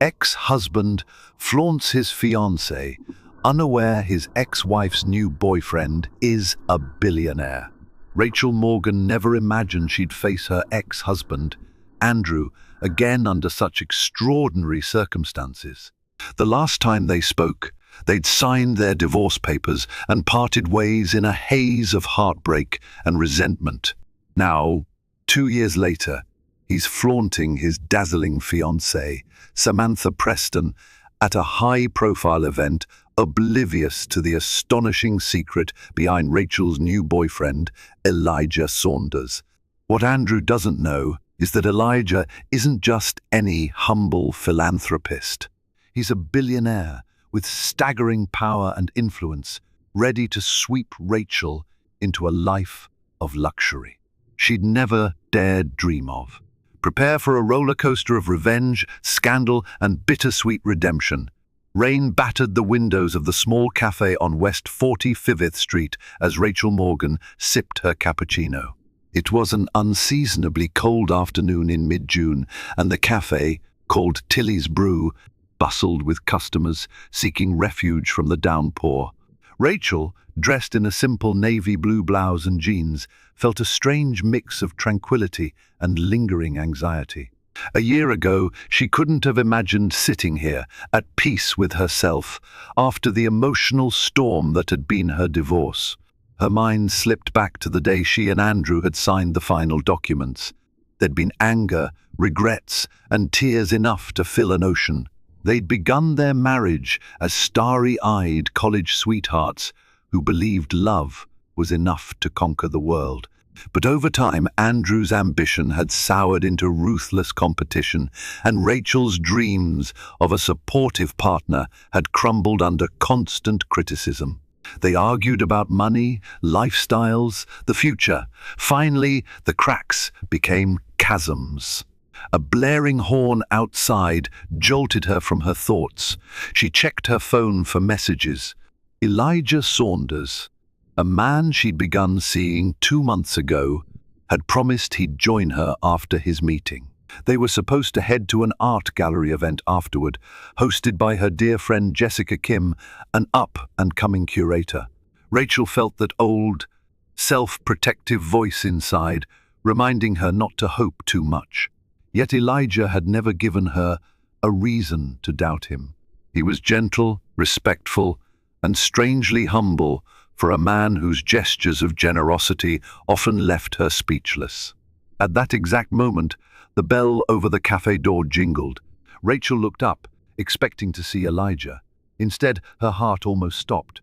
Ex-husband flaunts his fiancée, unaware his ex-wife's new boyfriend is a billionaire. Rachel Morgan never imagined she'd face her ex-husband, Andrew, again under such extraordinary circumstances. The last time they spoke, they'd signed their divorce papers and parted ways in a haze of heartbreak and resentment. Now, 2 years later, he's flaunting his dazzling fiancée, Samantha Preston, at a high-profile event, oblivious to the astonishing secret behind Rachel's new boyfriend, Elijah Saunders. What Andrew doesn't know is that Elijah isn't just any humble philanthropist. He's a billionaire with staggering power and influence, ready to sweep Rachel into a life of luxury she'd never dared dream of. Prepare for a roller coaster of revenge, scandal, and bittersweet redemption. Rain battered the windows of the small cafe on West 45th Street as Rachel Morgan sipped her cappuccino. It was an unseasonably cold afternoon in mid-June, and the cafe, called Tilly's Brew, bustled with customers seeking refuge from the downpour. Rachel, dressed in a simple navy blue blouse and jeans, felt a strange mix of tranquility and lingering anxiety. A year ago, she couldn't have imagined sitting here, at peace with herself, after the emotional storm that had been her divorce. Her mind slipped back to the day she and Andrew had signed the final documents. There'd been anger, regrets, and tears enough to fill an ocean. They'd begun their marriage as starry-eyed college sweethearts who believed love was enough to conquer the world. But over time, Andrew's ambition had soured into ruthless competition, and Rachel's dreams of a supportive partner had crumbled under constant criticism. They argued about money, lifestyles, the future. Finally, the cracks became chasms. A blaring horn outside jolted her from her thoughts. She checked her phone for messages. Elijah Saunders, a man she'd begun seeing 2 months ago, had promised he'd join her after his meeting. They were supposed to head to an art gallery event afterward, hosted by her dear friend Jessica Kim, an up-and-coming curator. Rachel felt that old, self-protective voice inside, reminding her not to hope too much. Yet Elijah had never given her a reason to doubt him. He was gentle, respectful, and strangely humble for a man whose gestures of generosity often left her speechless. At that exact moment, the bell over the cafe door jingled. Rachel looked up, expecting to see Elijah. Instead, her heart almost stopped.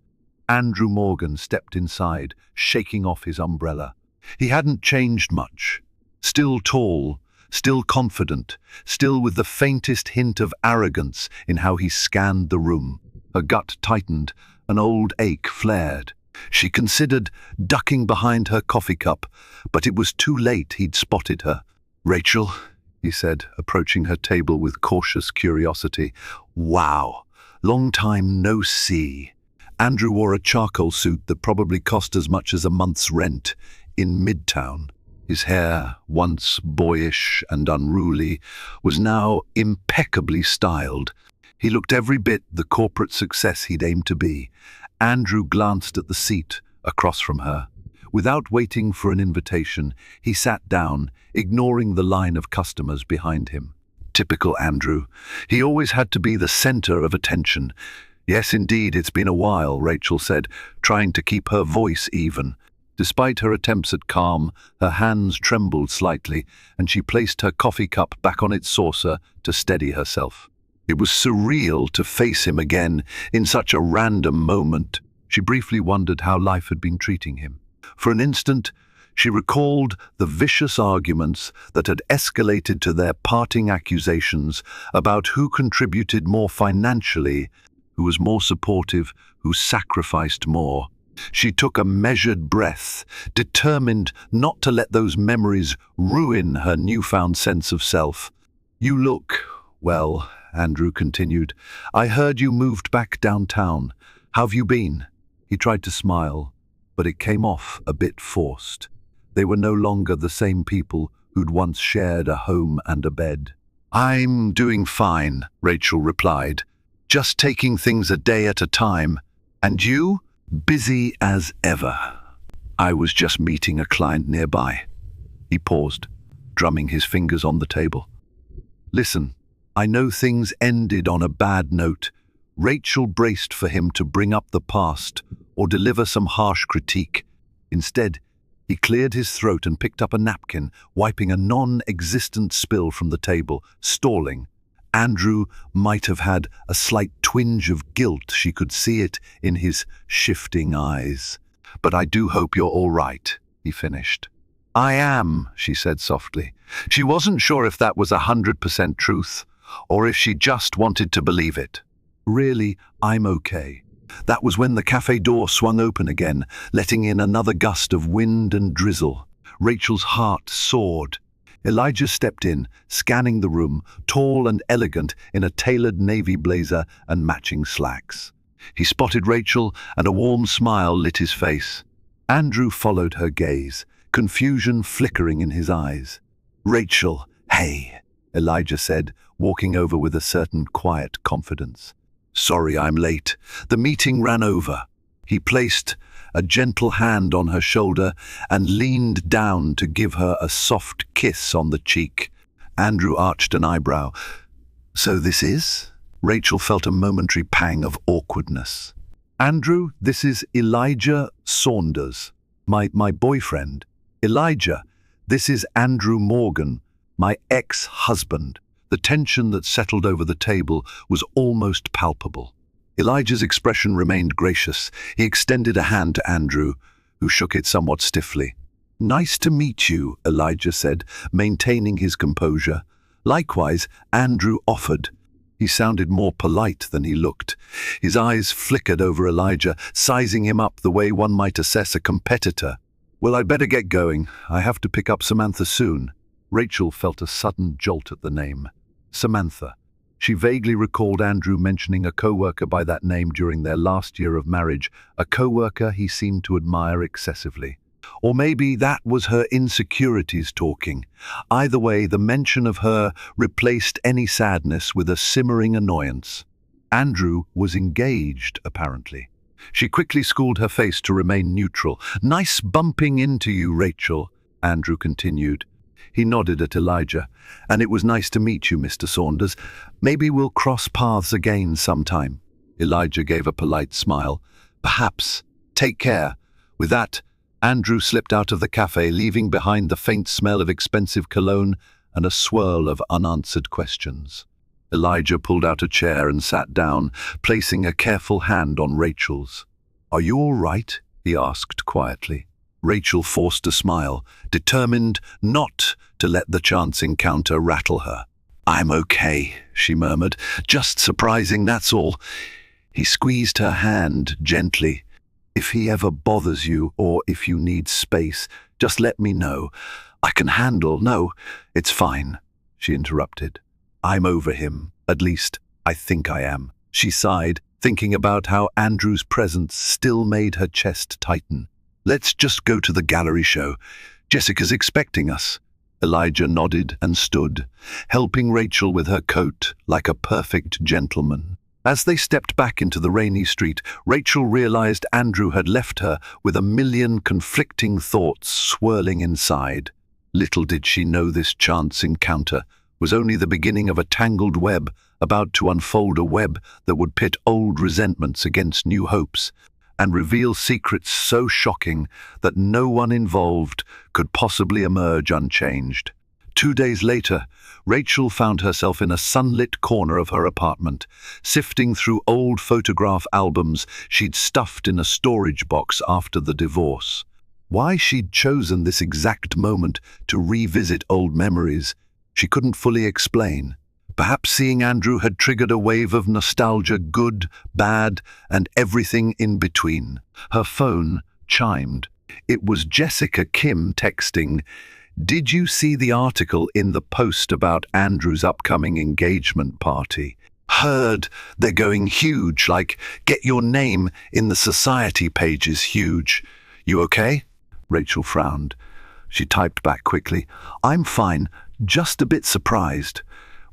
Andrew Morgan stepped inside, shaking off his umbrella. He hadn't changed much. Still tall, still confident, still with the faintest hint of arrogance in how he scanned the room. Her gut tightened, an old ache flared. She considered ducking behind her coffee cup, but it was too late. He'd spotted her. "Rachel," he said, approaching her table with cautious curiosity. "Wow, long time no see." Andrew wore a charcoal suit that probably cost as much as a month's rent in Midtown. His hair, once boyish and unruly, was now impeccably styled. He looked every bit the corporate success he'd aimed to be. Andrew glanced at the seat across from her. Without waiting for an invitation, he sat down, ignoring the line of customers behind him. Typical Andrew. He always had to be the center of attention. "Yes, indeed, it's been a while," Rachel said, trying to keep her voice even. Despite her attempts at calm, her hands trembled slightly, and she placed her coffee cup back on its saucer to steady herself. It was surreal to face him again in such a random moment. She briefly wondered how life had been treating him. For an instant, she recalled the vicious arguments that had escalated to their parting accusations about who contributed more financially, who was more supportive, who sacrificed more. She took a measured breath, determined not to let those memories ruin her newfound sense of self. "You look, well," Andrew continued. "I heard you moved back downtown. How've you been?" He tried to smile, but it came off a bit forced. They were no longer the same people who'd once shared a home and a bed. I'm doing fine, Rachel replied. Just taking things a day at a time. And you? Busy as ever. I was just meeting a client nearby. He paused, drumming his fingers on the table. Listen, I know things ended on a bad note. Rachel braced for him to bring up the past or deliver some harsh critique. Instead, he cleared his throat and picked up a napkin, wiping a non-existent spill from the table, stalling. Andrew might have had a slight twinge of guilt. She could see it in his shifting eyes. But I do hope you're all right, he finished. I am, she said softly. She wasn't sure if that was 100% truth, or if she just wanted to believe it. Really, I'm okay. That was when the cafe door swung open again, letting in another gust of wind and drizzle. Rachel's heart soared. Elijah stepped in, scanning the room, tall and elegant in a tailored navy blazer and matching slacks. He spotted Rachel, and a warm smile lit his face. Andrew followed her gaze, confusion flickering in his eyes. Rachel, hey, Elijah said, walking over with a certain quiet confidence. Sorry I'm late. The meeting ran over. He placed a gentle hand on her shoulder and leaned down to give her a soft kiss on the cheek. Andrew arched an eyebrow. So this is? Rachel felt a momentary pang of awkwardness. Andrew, this is Elijah Saunders, my boyfriend. Elijah, this is Andrew Morgan, my ex-husband. The tension that settled over the table was almost palpable. Elijah's expression remained gracious. He extended a hand to Andrew, who shook it somewhat stiffly. Nice to meet you, Elijah said, maintaining his composure. Likewise, Andrew offered. He sounded more polite than he looked. His eyes flickered over Elijah, sizing him up the way one might assess a competitor. Well, I'd better get going. I have to pick up Samantha soon. Rachel felt a sudden jolt at the name. Samantha. She vaguely recalled Andrew mentioning a co-worker by that name during their last year of marriage, a co-worker he seemed to admire excessively. Or maybe that was her insecurities talking. Either way, the mention of her replaced any sadness with a simmering annoyance. Andrew was engaged, apparently. She quickly schooled her face to remain neutral. Nice bumping into you, Rachel, Andrew continued. He nodded at Elijah. And it was nice to meet you, Mr. Saunders. Maybe we'll cross paths again sometime. Elijah gave a polite smile. Perhaps. Take care. With that, Andrew slipped out of the cafe, leaving behind the faint smell of expensive cologne and a swirl of unanswered questions. Elijah pulled out a chair and sat down, placing a careful hand on Rachel's. Are you all right? He asked quietly. Rachel forced a smile, determined not to let the chance encounter rattle her. I'm okay, she murmured. Just surprising, that's all. He squeezed her hand gently. If he ever bothers you, or if you need space, just let me know. I can handle. No, it's fine, she interrupted. I'm over him. At least, I think I am. She sighed, thinking about how Andrew's presence still made her chest tighten. Let's just go to the gallery show. Jessica's expecting us. Elijah nodded and stood, helping Rachel with her coat like a perfect gentleman. As they stepped back into the rainy street, Rachel realized Andrew had left her with a million conflicting thoughts swirling inside. Little did she know this chance encounter was only the beginning of a tangled web about to unfold, a web that would pit old resentments against new hopes and reveal secrets so shocking that no one involved could possibly emerge unchanged. 2 days later, Rachel found herself in a sunlit corner of her apartment, sifting through old photograph albums she'd stuffed in a storage box after the divorce. Why she'd chosen this exact moment to revisit old memories, she couldn't fully explain. Perhaps seeing Andrew had triggered a wave of nostalgia, good, bad, and everything in between. Her phone chimed. It was Jessica Kim texting, "Did you see the article in the Post about Andrew's upcoming engagement party? Heard they're going huge, like get your name in the society pages huge. You okay?" Rachel frowned. She typed back quickly, "I'm fine, just a bit surprised.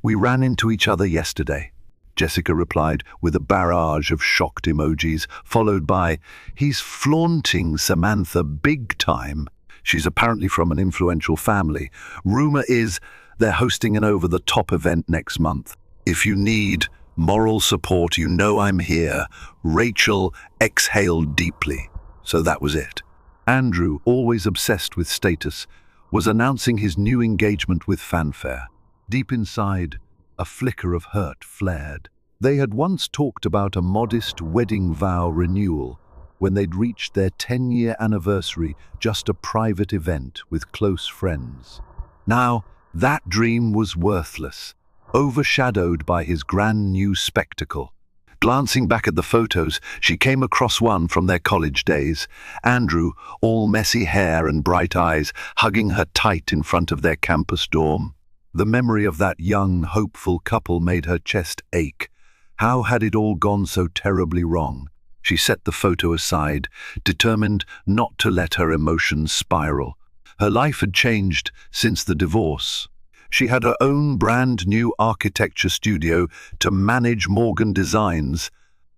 We ran into each other yesterday, Jessica replied with a barrage of shocked emojis, followed by, he's flaunting Samantha big time. She's apparently from an influential family. Rumor is they're hosting an over-the-top event next month. If you need moral support, you know I'm here. Rachel exhaled deeply. So that was it. Andrew, always obsessed with status, was announcing his new engagement with fanfare. Deep inside, a flicker of hurt flared. They had once talked about a modest wedding vow renewal when they'd reached their 10-year anniversary, just a private event with close friends. Now, that dream was worthless, overshadowed by his grand new spectacle. Glancing back at the photos, she came across one from their college days. Andrew, all messy hair and bright eyes, hugging her tight in front of their campus dorm. The memory of that young, hopeful couple made her chest ache. How had it all gone so terribly wrong? She set the photo aside, determined not to let her emotions spiral. Her life had changed since the divorce. She had her own brand new architecture studio to manage Morgan Designs,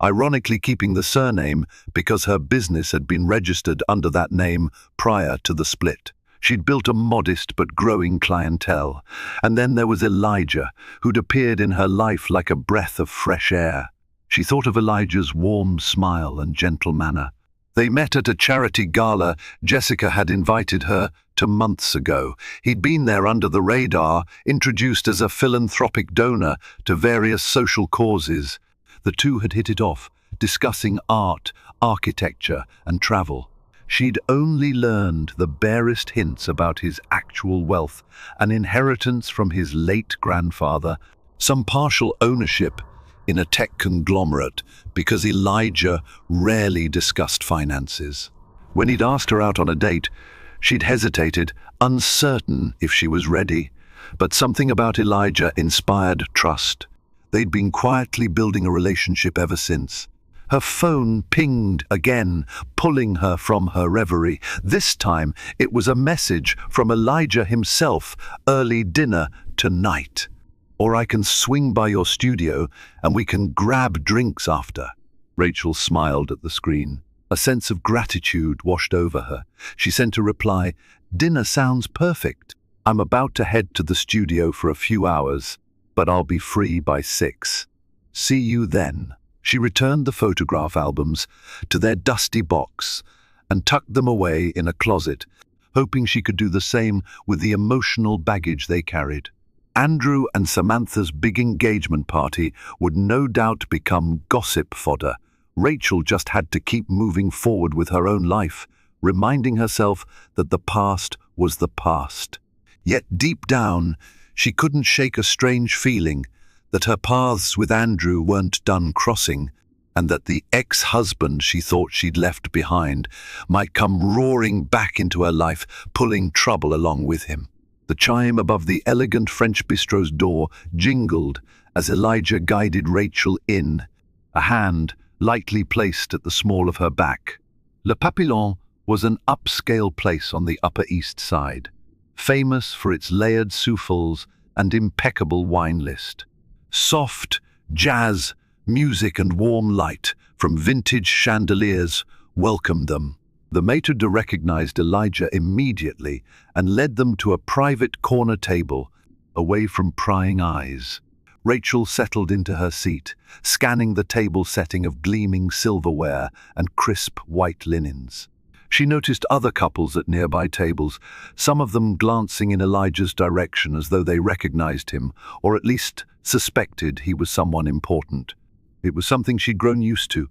ironically keeping the surname because her business had been registered under that name prior to the split. She'd built a modest but growing clientele. And then there was Elijah, who'd appeared in her life like a breath of fresh air. She thought of Elijah's warm smile and gentle manner. They met at a charity gala Jessica had invited her to months ago. He'd been there under the radar, introduced as a philanthropic donor to various social causes. The two had hit it off, discussing art, architecture, and travel. She'd only learned the barest hints about his actual wealth, an inheritance from his late grandfather, some partial ownership in a tech conglomerate, because Elijah rarely discussed finances. When he'd asked her out on a date, she'd hesitated, uncertain if she was ready. But something about Elijah inspired trust. They'd been quietly building a relationship ever since. Her phone pinged again, pulling her from her reverie. This time it was a message from Elijah himself, early dinner tonight. Or I can swing by your studio and we can grab drinks after. Rachel smiled at the screen. A sense of gratitude washed over her. She sent a reply, dinner sounds perfect. I'm about to head to the studio for a few hours, but I'll be free by 6. See you then. She returned the photograph albums to their dusty box and tucked them away in a closet, hoping she could do the same with the emotional baggage they carried. Andrew and Samantha's big engagement party would no doubt become gossip fodder. Rachel just had to keep moving forward with her own life, reminding herself that the past was the past. Yet deep down, she couldn't shake a strange feeling that her paths with Andrew weren't done crossing, and that the ex-husband she thought she'd left behind might come roaring back into her life, pulling trouble along with him. The chime above the elegant French bistro's door jingled as Elijah guided Rachel in, a hand lightly placed at the small of her back. Le Papillon was an upscale place on the Upper East Side, famous for its layered souffles and impeccable wine list. Soft jazz, music and warm light from vintage chandeliers welcomed them. The maitre d' recognized Elijah immediately and led them to a private corner table, away from prying eyes. Rachel settled into her seat, scanning the table setting of gleaming silverware and crisp white linens. She noticed other couples at nearby tables, some of them glancing in Elijah's direction as though they recognized him, or at least suspected he was someone important. It was something she'd grown used to.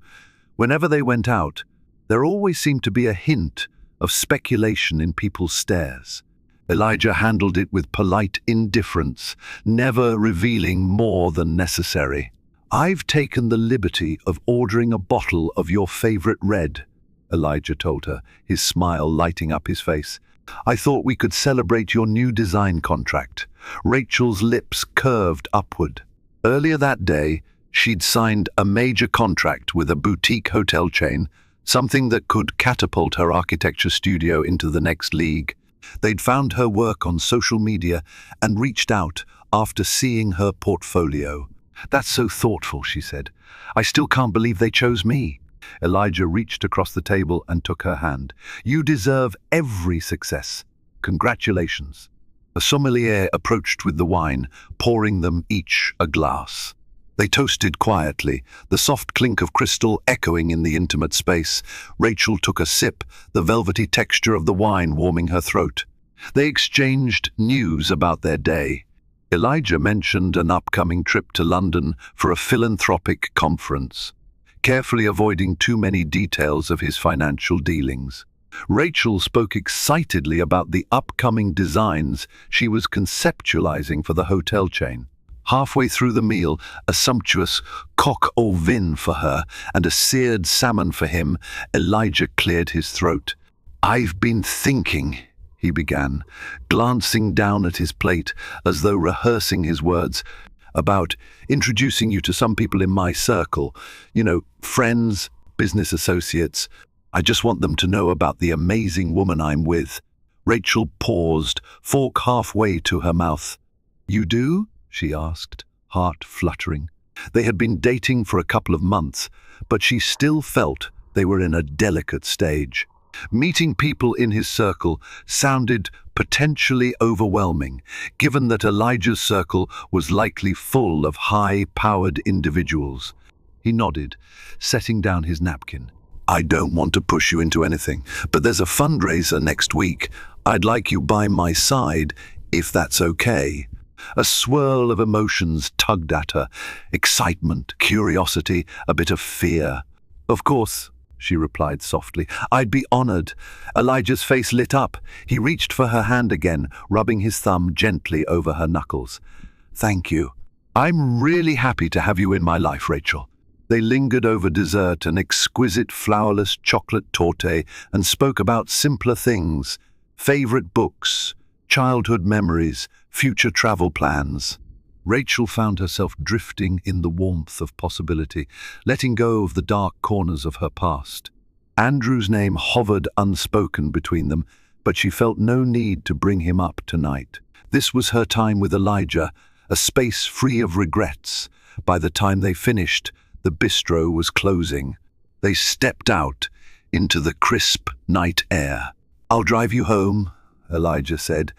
Whenever they went out, there always seemed to be a hint of speculation in people's stares. Elijah handled it with polite indifference, never revealing more than necessary. "I've taken the liberty of ordering a bottle of your favorite red," Elijah told her, his smile lighting up his face. "I thought we could celebrate your new design contract." Rachel's lips curved upward. Earlier that day, she'd signed a major contract with a boutique hotel chain, something that could catapult her architecture studio into the next league. They'd found her work on social media and reached out after seeing her portfolio. "That's so thoughtful," she said. "I still can't believe they chose me." Elijah reached across the table and took her hand. "You deserve every success. Congratulations." A sommelier approached with the wine, pouring them each a glass. They toasted quietly, the soft clink of crystal echoing in the intimate space. Rachel took a sip, the velvety texture of the wine warming her throat. They exchanged news about their day. Elijah mentioned an upcoming trip to London for a philanthropic conference, carefully avoiding too many details of his financial dealings. Rachel spoke excitedly about the upcoming designs she was conceptualizing for the hotel chain. Halfway through the meal, a sumptuous coq au vin for her and a seared salmon for him, Elijah cleared his throat. "I've been thinking," he began, glancing down at his plate as though rehearsing his words, "about introducing you to some people in my circle. Friends, business associates. I just want them to know about the amazing woman I'm with." Rachel paused, fork halfway to her mouth. "You do?" she asked, heart fluttering. They had been dating for a couple of months, but she still felt they were in a delicate stage. Meeting people in his circle sounded potentially overwhelming, given that Elijah's circle was likely full of high-powered individuals. He nodded, setting down his napkin. "I don't want to push you into anything, but there's a fundraiser next week. I'd like you by my side, if that's okay." A swirl of emotions tugged at her: excitement, curiosity, a bit of fear. "Of course," she replied softly. "I'd be honored." Elijah's face lit up. He reached for her hand again, rubbing his thumb gently over her knuckles. "Thank you. I'm really happy to have you in my life, Rachel." They lingered over dessert, an exquisite flourless chocolate torte, and spoke about simpler things: favorite books, childhood memories, future travel plans. Rachel found herself drifting in the warmth of possibility, letting go of the dark corners of her past. Andrew's name hovered unspoken between them, but she felt no need to bring him up tonight. This was her time with Elijah, a space free of regrets. By the time they finished, the bistro was closing. They stepped out into the crisp night air. "I'll drive you home," Elijah said,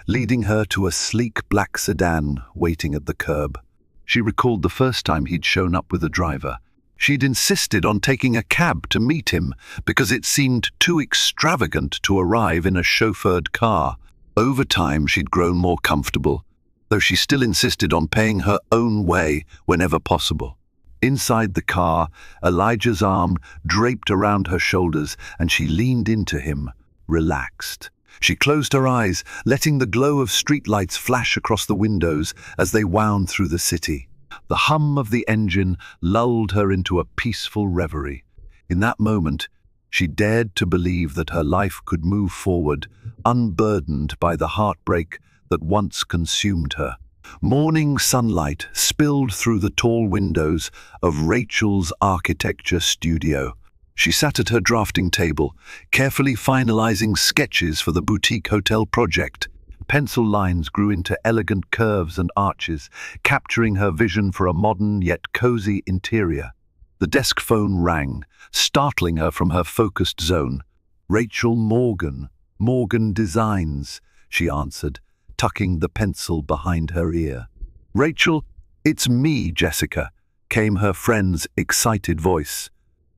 leading her to a sleek black sedan waiting at the curb. She recalled the first time he'd shown up with a driver. She'd insisted on taking a cab to meet him because it seemed too extravagant to arrive in a chauffeured car. Over time, she'd grown more comfortable, though she still insisted on paying her own way whenever possible. Inside the car, Elijah's arm draped around her shoulders and she leaned into him, relaxed. She closed her eyes, letting the glow of streetlights flash across the windows as they wound through the city. The hum of the engine lulled her into a peaceful reverie. In that moment, she dared to believe that her life could move forward, unburdened by the heartbreak that once consumed her. Morning sunlight spilled through the tall windows of Rachel's architecture studio. She sat at her drafting table, carefully finalizing sketches for the boutique hotel project. Pencil lines grew into elegant curves and arches, capturing her vision for a modern yet cozy interior. The desk phone rang, startling her from her focused zone. "Rachel Morgan, Morgan Designs," she answered, tucking the pencil behind her ear. "Rachel, it's me, Jessica," came her friend's excited voice.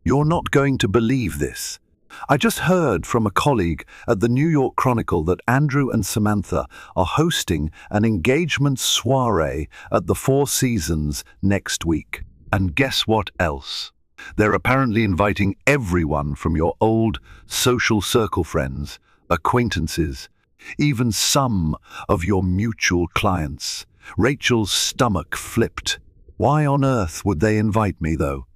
"You're not going to believe this. I just heard from a colleague at the New York Chronicle that Andrew and Samantha are hosting an engagement soiree at the Four Seasons next week. And guess what else? They're apparently inviting everyone from your old social circle friends, acquaintances, even some of your mutual clients." Rachel's stomach flipped. "Why on earth would they invite me, though?"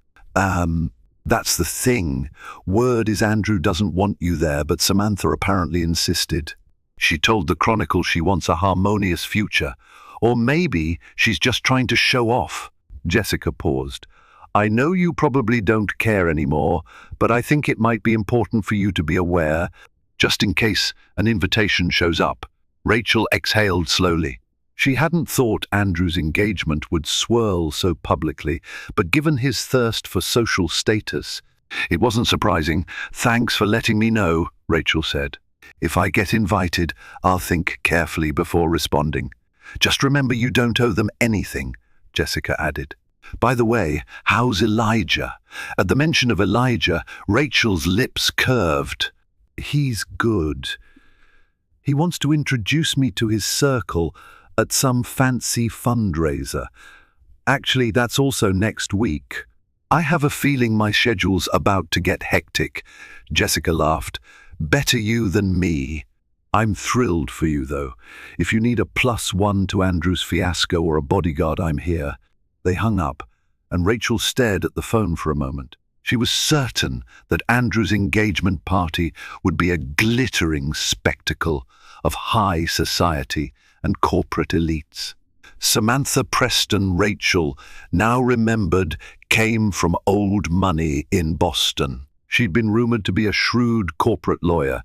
That's the thing. Word is Andrew doesn't want you there, but Samantha apparently insisted. She told the Chronicle she wants a harmonious future. Or maybe she's just trying to show off." Jessica paused. "I know you probably don't care anymore, but I think it might be important for you to be aware. just in case an invitation shows up. Rachel exhaled slowly. She hadn't thought Andrew's engagement would swirl so publicly, but given his thirst for social status, it wasn't surprising. "Thanks for letting me know," Rachel said. "If I get invited, I'll think carefully before responding. Just remember you don't owe them anything," Jessica added. "By the way, how's Elijah?" At the mention of Elijah, Rachel's lips curved. "He's good. He wants to introduce me to his circle at some fancy fundraiser. Actually, that's also next week. I have a feeling my schedule's about to get hectic." Jessica laughed. "Better you than me. I'm thrilled for you, though. If you need a +1 to Andrew's fiasco or a bodyguard, I'm here." They hung up, and Rachel stared at the phone for a moment. She was certain that Andrew's engagement party would be a glittering spectacle of high society and corporate elites. Samantha Preston Rachel, now remembered, came from old money in Boston. She'd been rumored to be a shrewd corporate lawyer.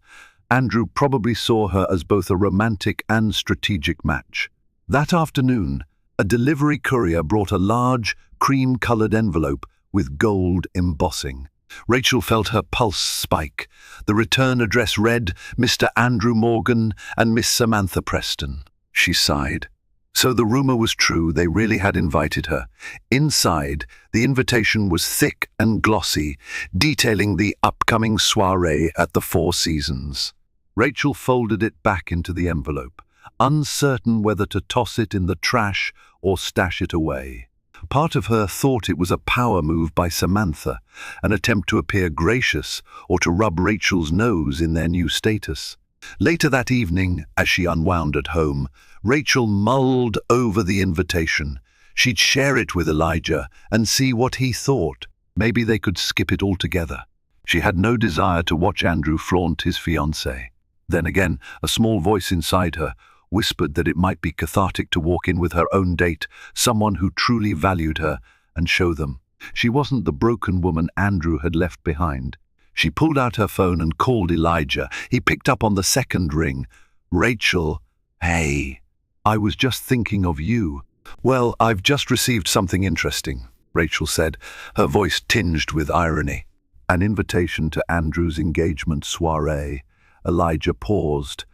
Andrew probably saw her as both a romantic and strategic match. That afternoon, a delivery courier brought a large, cream-colored envelope with gold embossing. Rachel felt her pulse spike. The return address read, "Mr. Andrew Morgan and Miss Samantha Preston." She sighed. So the rumor was true, they really had invited her. Inside, the invitation was thick and glossy, detailing the upcoming soirée at the Four Seasons. Rachel folded it back into the envelope, uncertain whether to toss it in the trash or stash it away. Part of her thought it was a power move by Samantha, an attempt to appear gracious or to rub Rachel's nose in their new status. Later that evening, as she unwound at home, Rachel mulled over the invitation. She'd share it with Elijah and see what he thought. Maybe they could skip it altogether. She had no desire to watch Andrew flaunt his fiancée. Then again, a small voice inside her whispered that it might be cathartic to walk in with her own date, someone who truly valued her, and show them. She wasn't the broken woman Andrew had left behind. She pulled out her phone and called Elijah. He picked up on the second ring. "Rachel, hey, I was just thinking of you." "Well, I've just received something interesting," Rachel said, her voice tinged with irony. "An invitation to Andrew's engagement soirée." Elijah paused.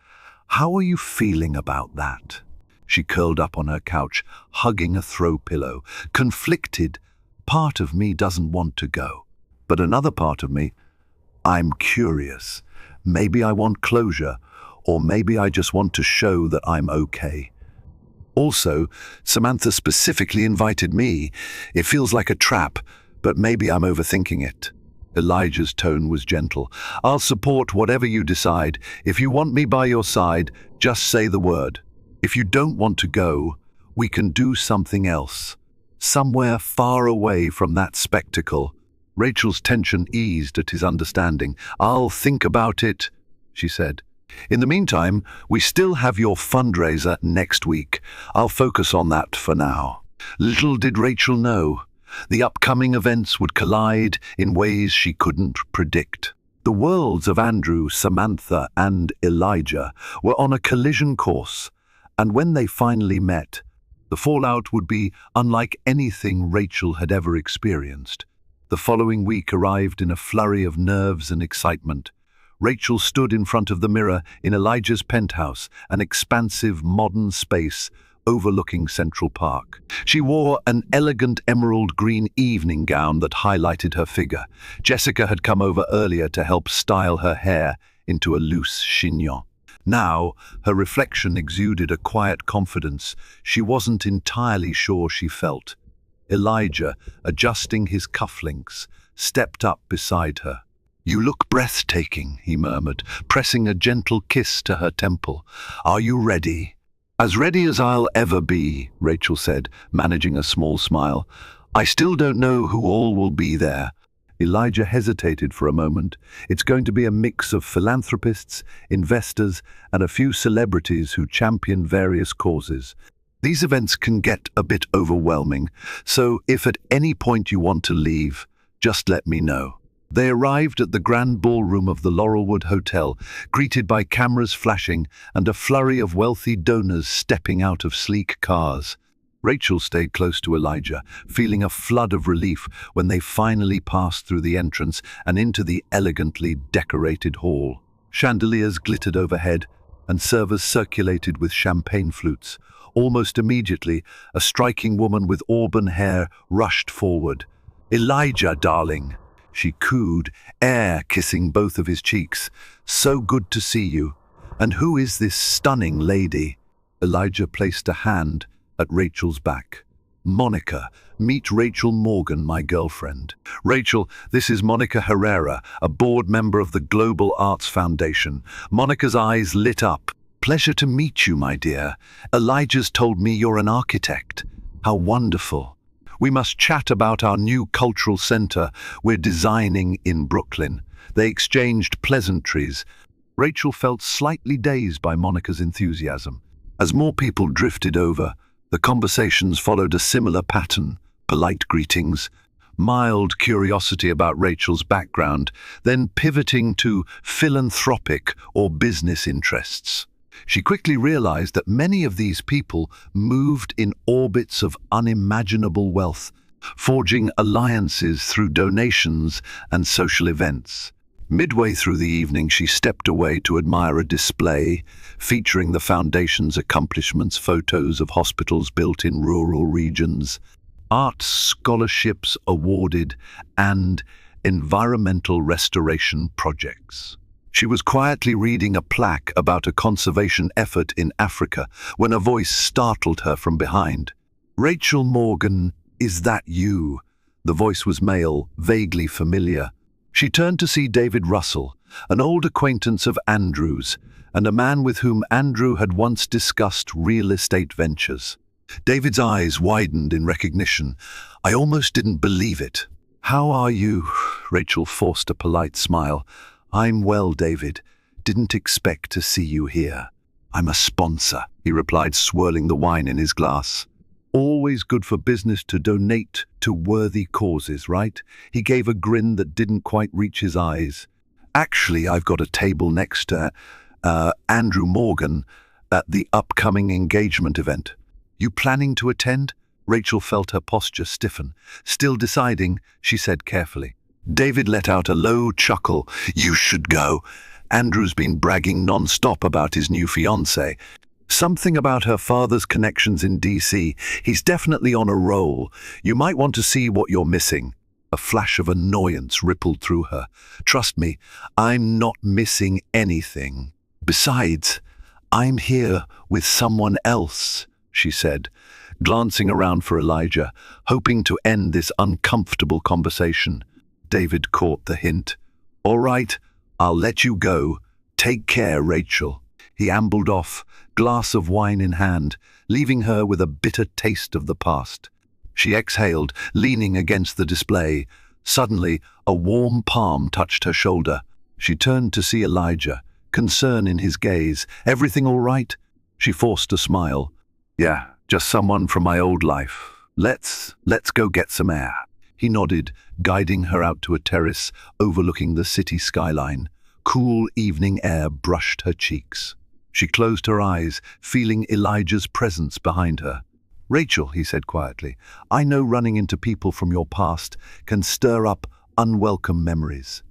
"How are you feeling about that?" She curled up on her couch, hugging a throw pillow. "Conflicted. Part of me doesn't want to go, but another part of me, I'm curious. Maybe I want closure, or maybe I just want to show that I'm okay. Also, Samantha specifically invited me. It feels like a trap, but maybe I'm overthinking it." Elijah's tone was gentle. "I'll support whatever you decide. If you want me by your side, just say the word. If you don't want to go, we can do something else. Somewhere far away from that spectacle." Rachel's tension eased at his understanding. "I'll think about it," she said. "In the meantime, we still have your fundraiser next week. I'll focus on that for now." Little did Rachel know, the upcoming events would collide in ways she couldn't predict. The worlds of Andrew, Samantha, and Elijah were on a collision course, and when they finally met, the fallout would be unlike anything Rachel had ever experienced. The following week arrived in a flurry of nerves and excitement. Rachel stood in front of the mirror in Elijah's penthouse, an expansive modern space overlooking Central Park. She wore an elegant emerald green evening gown that highlighted her figure. Jessica had come over earlier to help style her hair into a loose chignon. Now, her reflection exuded a quiet confidence she wasn't entirely sure she felt. Elijah, adjusting his cufflinks, stepped up beside her. "You look breathtaking," he murmured, pressing a gentle kiss to her temple. "Are you ready?" "As ready as I'll ever be," Rachel said, managing a small smile. "I still don't know who all will be there." Elijah hesitated for a moment. "It's going to be a mix of philanthropists, investors, and a few celebrities who champion various causes. These events can get a bit overwhelming, so if at any point you want to leave, just let me know." They arrived at the grand ballroom of the Laurelwood Hotel, greeted by cameras flashing and a flurry of wealthy donors stepping out of sleek cars. Rachel stayed close to Elijah, feeling a flood of relief when they finally passed through the entrance and into the elegantly decorated hall. Chandeliers glittered overhead, and servers circulated with champagne flutes. Almost immediately, a striking woman with auburn hair rushed forward. "Elijah, darling," she cooed, air kissing both of his cheeks. "So good to see you. And who is this stunning lady?" Elijah placed a hand at Rachel's back. "Monica, meet Rachel Morgan, my girlfriend." "Rachel, this is Monica Herrera, a board member of the Global Arts Foundation." Monica's eyes lit up. "Pleasure to meet you, my dear. Elijah's told me you're an architect. How wonderful. We must chat about our new cultural center we're designing in Brooklyn." They exchanged pleasantries. Rachel felt slightly dazed by Monica's enthusiasm. As more people drifted over, the conversations followed a similar pattern: polite greetings, mild curiosity about Rachel's background, then pivoting to philanthropic or business interests. She quickly realized that many of these people moved in orbits of unimaginable wealth, forging alliances through donations and social events. Midway through the evening, she stepped away to admire a display featuring the foundation's accomplishments, photos of hospitals built in rural regions, art scholarships awarded, and environmental restoration projects. She was quietly reading a plaque about a conservation effort in Africa when a voice startled her from behind. "Rachel Morgan, is that you?" The voice was male, vaguely familiar. She turned to see David Russell, an old acquaintance of Andrew's, and a man with whom Andrew had once discussed real estate ventures. David's eyes widened in recognition. "I almost didn't believe it." "How are you?" Rachel forced a polite smile. "I'm well, David. Didn't expect to see you here." "I'm a sponsor," he replied, swirling the wine in his glass. "Always good for business to donate to worthy causes, right?" He gave a grin that didn't quite reach his eyes. "Actually, I've got a table next to Andrew Morgan at the upcoming engagement event. You planning to attend?" Rachel felt her posture stiffen. Still deciding, she said carefully. David let out a low chuckle. "You should go. Andrew's been bragging non-stop about his new fiancée. Something about her father's connections in DC. He's definitely on a roll. You might want to see what you're missing." A flash of annoyance rippled through her. "Trust me, I'm not missing anything. Besides, I'm here with someone else," she said, glancing around for Elijah, hoping to end this uncomfortable conversation. David caught the hint. "All right, I'll let you go. Take care, Rachel." He ambled off, glass of wine in hand, leaving her with a bitter taste of the past. She exhaled, leaning against the display. Suddenly, a warm palm touched her shoulder. She turned to see Elijah, concern in his gaze. "Everything all right?" She forced a smile. "Yeah, just someone from my old life. Let's go get some air." He nodded, guiding her out to a terrace overlooking the city skyline. Cool evening air brushed her cheeks. She closed her eyes, feeling Elijah's presence behind her. "Rachel," he said quietly, "I know running into people from your past can stir up unwelcome memories.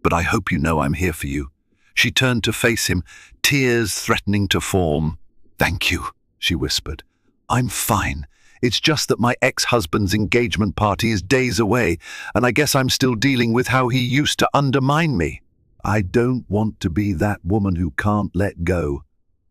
But I hope you know I'm here for you." She turned to face him, tears threatening to form. "Thank you," she whispered. "I'm fine. It's just that my ex-husband's engagement party is days away, and I guess I'm still dealing with how he used to undermine me." "I don't want to be that woman who can't let go."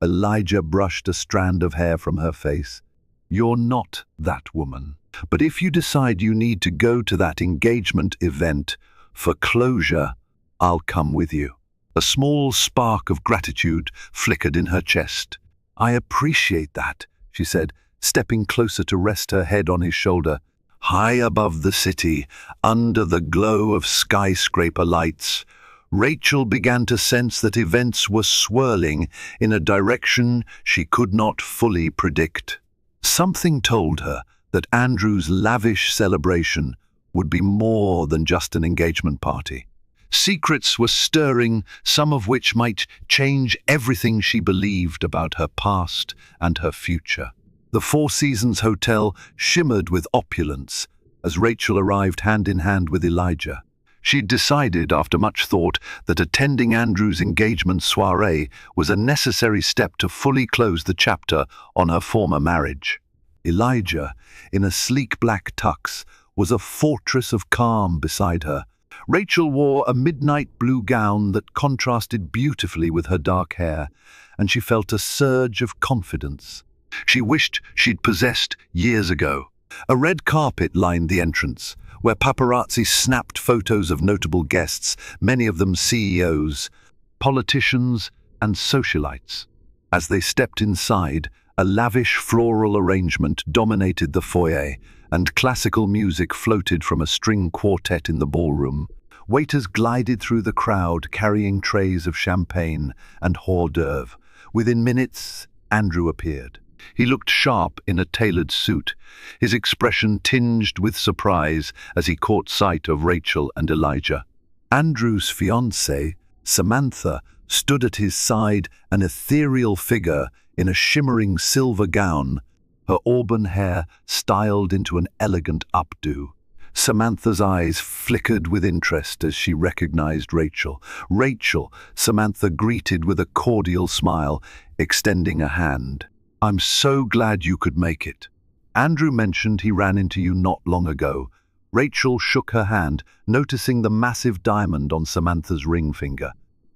Elijah brushed a strand of hair from her face. "You're not that woman. But if you decide you need to go to that engagement event for closure, I'll come with you." A small spark of gratitude flickered in her chest. "I appreciate that," she said, stepping closer to rest her head on his shoulder. High above the city, under the glow of skyscraper lights, Rachel began to sense that events were swirling in a direction she could not fully predict. Something told her that Andrew's lavish celebration would be more than just an engagement party. Secrets were stirring, some of which might change everything she believed about her past and her future. The Four Seasons Hotel shimmered with opulence as Rachel arrived hand in hand with Elijah. She'd decided, after much thought, that attending Andrew's engagement soiree was a necessary step to fully close the chapter on her former marriage. Elijah, in a sleek black tux, was a fortress of calm beside her. Rachel wore a midnight blue gown that contrasted beautifully with her dark hair, and she felt a surge of confidence she wished she'd possessed years ago. A red carpet lined the entrance, where paparazzi snapped photos of notable guests, many of them CEOs, politicians, and socialites. As they stepped inside, a lavish floral arrangement dominated the foyer, and classical music floated from a string quartet in the ballroom. Waiters glided through the crowd carrying trays of champagne and hors d'oeuvre. Within minutes, Andrew appeared. He looked sharp in a tailored suit, his expression tinged with surprise as he caught sight of Rachel and Elijah. Andrew's fiancée, Samantha, stood at his side, an ethereal figure in a shimmering silver gown, her auburn hair styled into an elegant updo. Samantha's eyes flickered with interest as she recognized Rachel. "Rachel," Samantha greeted with a cordial smile, extending a hand. "I'm so glad you could make it. Andrew mentioned he ran into you not long ago." Rachel shook her hand, noticing the massive diamond on Samantha's ring finger.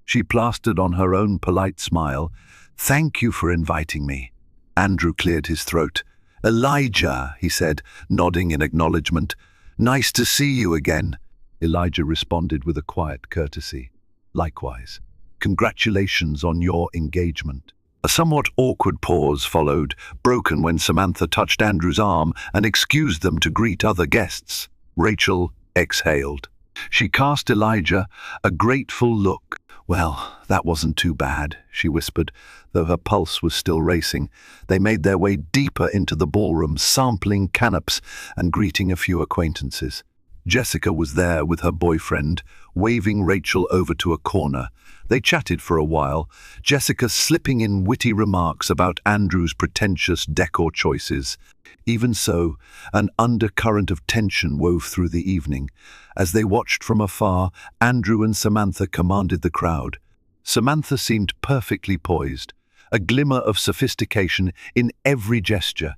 She plastered on her own polite smile. "Thank you for inviting me." Andrew cleared his throat. "Elijah," he said, nodding in acknowledgement. "Nice to see you again." Elijah responded with a quiet courtesy. "Likewise. Congratulations on your engagement." A somewhat awkward pause followed, broken when Samantha touched Andrew's arm and excused them to greet other guests. Rachel exhaled. She cast Elijah a grateful look. "Well, that wasn't too bad," she whispered, though her pulse was still racing. They made their way deeper into the ballroom, sampling canapes and greeting a few acquaintances. Jessica was there with her boyfriend, waving Rachel over to a corner. They chatted for a while, Jessica slipping in witty remarks about Andrew's pretentious decor choices. Even so, an undercurrent of tension wove through the evening. As they watched from afar, Andrew and Samantha commanded the crowd. Samantha seemed perfectly poised, a glimmer of sophistication in every gesture.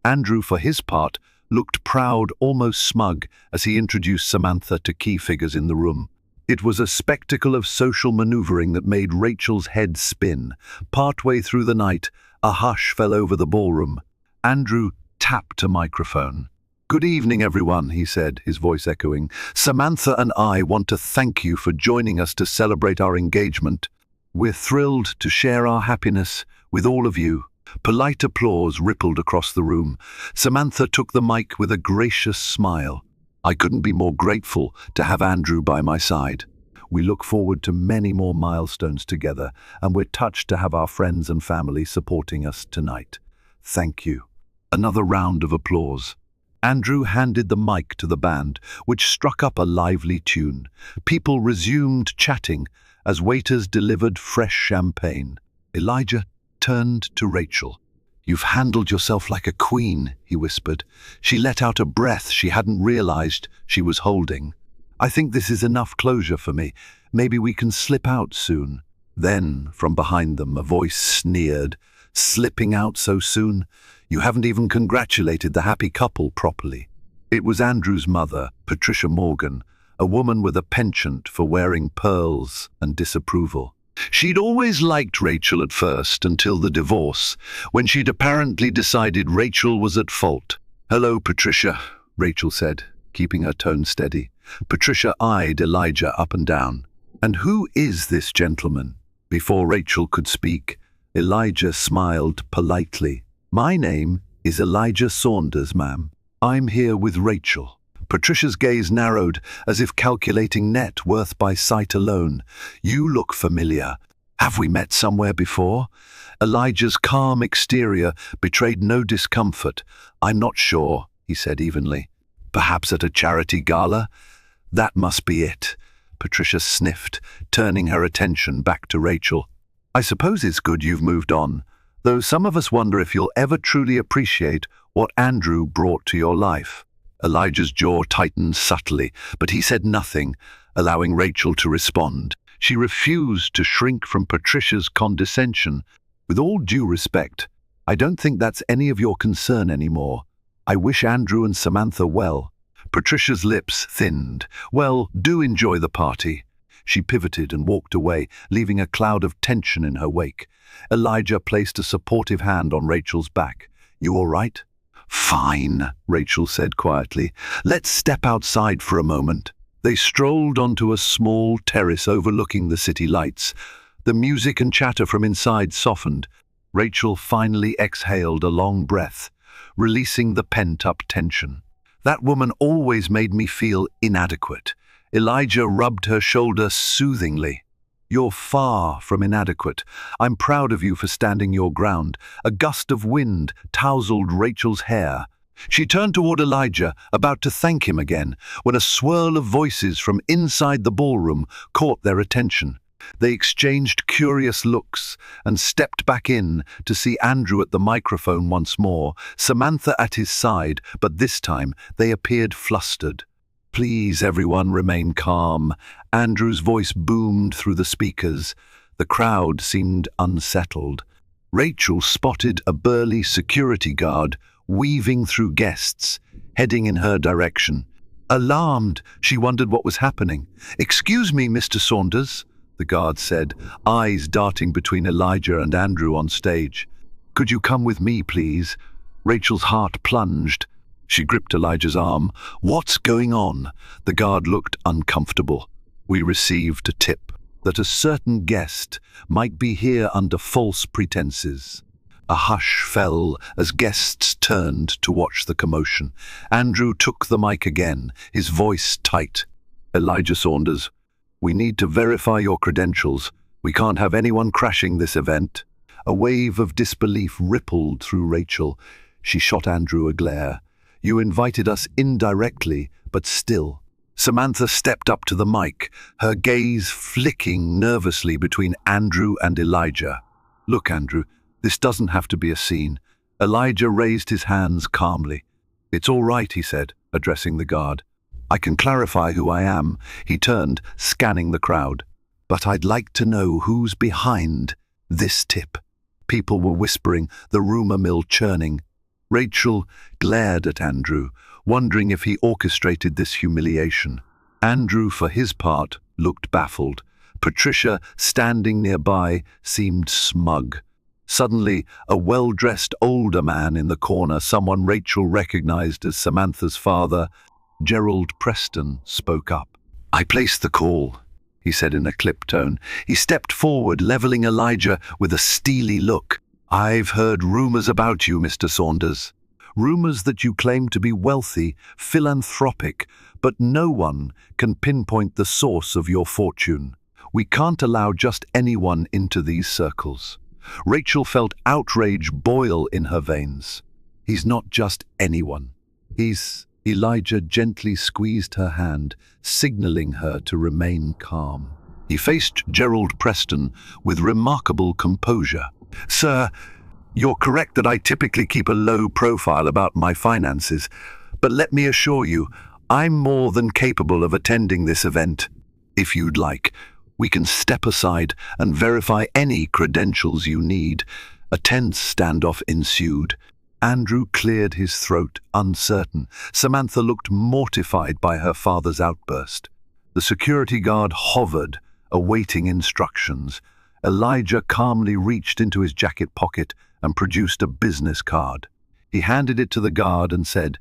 Andrew, for his part, looked proud, almost smug, as he introduced Samantha to key figures in the room. It was a spectacle of social maneuvering that made Rachel's head spin. Partway through the night, a hush fell over the ballroom. Andrew tapped a microphone. "Good evening, everyone," he said, his voice echoing. "Samantha and I want to thank you for joining us to celebrate our engagement. We're thrilled to share our happiness with all of you." Polite applause rippled across the room. Samantha took the mic with a gracious smile. "I couldn't be more grateful to have Andrew by my side. We look forward to many more milestones together, and we're touched to have our friends and family supporting us tonight. Thank you." Another round of applause. Andrew handed the mic to the band, which struck up a lively tune. People resumed chatting as waiters delivered fresh champagne. Elijah turned to Rachel. "You've handled yourself like a queen," he whispered. She let out a breath she hadn't realized she was holding. "I think this is enough closure for me. Maybe we can slip out soon." Then, from behind them, a voice sneered. "Slipping out so soon? You haven't even congratulated the happy couple properly." It was Andrew's mother, Patricia Morgan, a woman with a penchant for wearing pearls and disapproval. She'd always liked Rachel at first, until the divorce, when she'd apparently decided Rachel was at fault. "Hello, Patricia," Rachel said, keeping her tone steady. Patricia eyed Elijah up and down. "And who is this gentleman?" Before Rachel could speak, Elijah smiled politely. "My name is Elijah Saunders, ma'am. I'm here with Rachel." Patricia's gaze narrowed, as if calculating net worth by sight alone. "You look familiar. Have we met somewhere before?" Elijah's calm exterior betrayed no discomfort. "I'm not sure," he said evenly. "Perhaps at a charity gala?" "That must be it." Patricia sniffed, turning her attention back to Rachel. I suppose it's good you've moved on, though some of us wonder if you'll ever truly appreciate what Andrew brought to your life. Elijah's jaw tightened subtly, but he said nothing, allowing Rachel to respond. She refused to shrink from Patricia's condescension. With all due respect, I don't think that's any of your concern anymore. I wish Andrew and Samantha well. Patricia's lips thinned. Well, do enjoy the party. She pivoted and walked away, leaving a cloud of tension in her wake. Elijah placed a supportive hand on Rachel's back. You all right? Fine, Rachel said quietly. Let's step outside for a moment. They strolled onto a small terrace overlooking the city lights. The music and chatter from inside softened. Rachel finally exhaled a long breath, releasing the pent-up tension. That woman always made me feel inadequate. Elijah rubbed her shoulder soothingly. You're far from inadequate. I'm proud of you for standing your ground. A gust of wind tousled Rachel's hair. She turned toward Elijah, about to thank him again, when a swirl of voices from inside the ballroom caught their attention. They exchanged curious looks and stepped back in to see Andrew at the microphone once more, Samantha at his side, but this time they appeared flustered. Please, everyone, remain calm. Andrew's voice boomed through the speakers. The crowd seemed unsettled. Rachel spotted a burly security guard weaving through guests, heading in her direction. Alarmed, she wondered what was happening. Excuse me, Mr. Saunders, the guard said, eyes darting between Elijah and Andrew on stage. Could you come with me, please? Rachel's heart plunged. She gripped Elijah's arm. What's going on? The guard looked uncomfortable. We received a tip that a certain guest might be here under false pretenses. A hush fell as guests turned to watch the commotion. Andrew took the mic again, his voice tight. Elijah Saunders, we need to verify your credentials. We can't have anyone crashing this event. A wave of disbelief rippled through Rachel. She shot Andrew a glare. You invited us indirectly, but still. Samantha stepped up to the mic, her gaze flicking nervously between Andrew and Elijah. Look, Andrew, this doesn't have to be a scene. Elijah raised his hands calmly. It's all right, he said, addressing the guard. I can clarify who I am. He turned, scanning the crowd. But I'd like to know who's behind this tip. People were whispering, the rumor mill churning. Rachel glared at Andrew, wondering if he orchestrated this humiliation. Andrew, for his part, looked baffled. Patricia, standing nearby, seemed smug. Suddenly, a well-dressed older man in the corner, someone Rachel recognized as Samantha's father, Gerald Preston, spoke up. I placed the call, he said in a clipped tone. He stepped forward, leveling Elijah with a steely look. I've heard rumors about you, Mr. Saunders. Rumors that you claim to be wealthy, philanthropic, but no one can pinpoint the source of your fortune. We can't allow just anyone into these circles. Rachel felt outrage boil in her veins. He's not just anyone. Elijah gently squeezed her hand, signaling her to remain calm. He faced Gerald Preston with remarkable composure. Sir, you're correct that I typically keep a low profile about my finances, but let me assure you, I'm more than capable of attending this event. If you'd like, we can step aside and verify any credentials you need. A tense standoff ensued. Andrew cleared his throat, uncertain. Samantha looked mortified by her father's outburst. The security guard hovered, awaiting instructions. Elijah calmly reached into his jacket pocket and produced a business card. He handed it to the guard and said,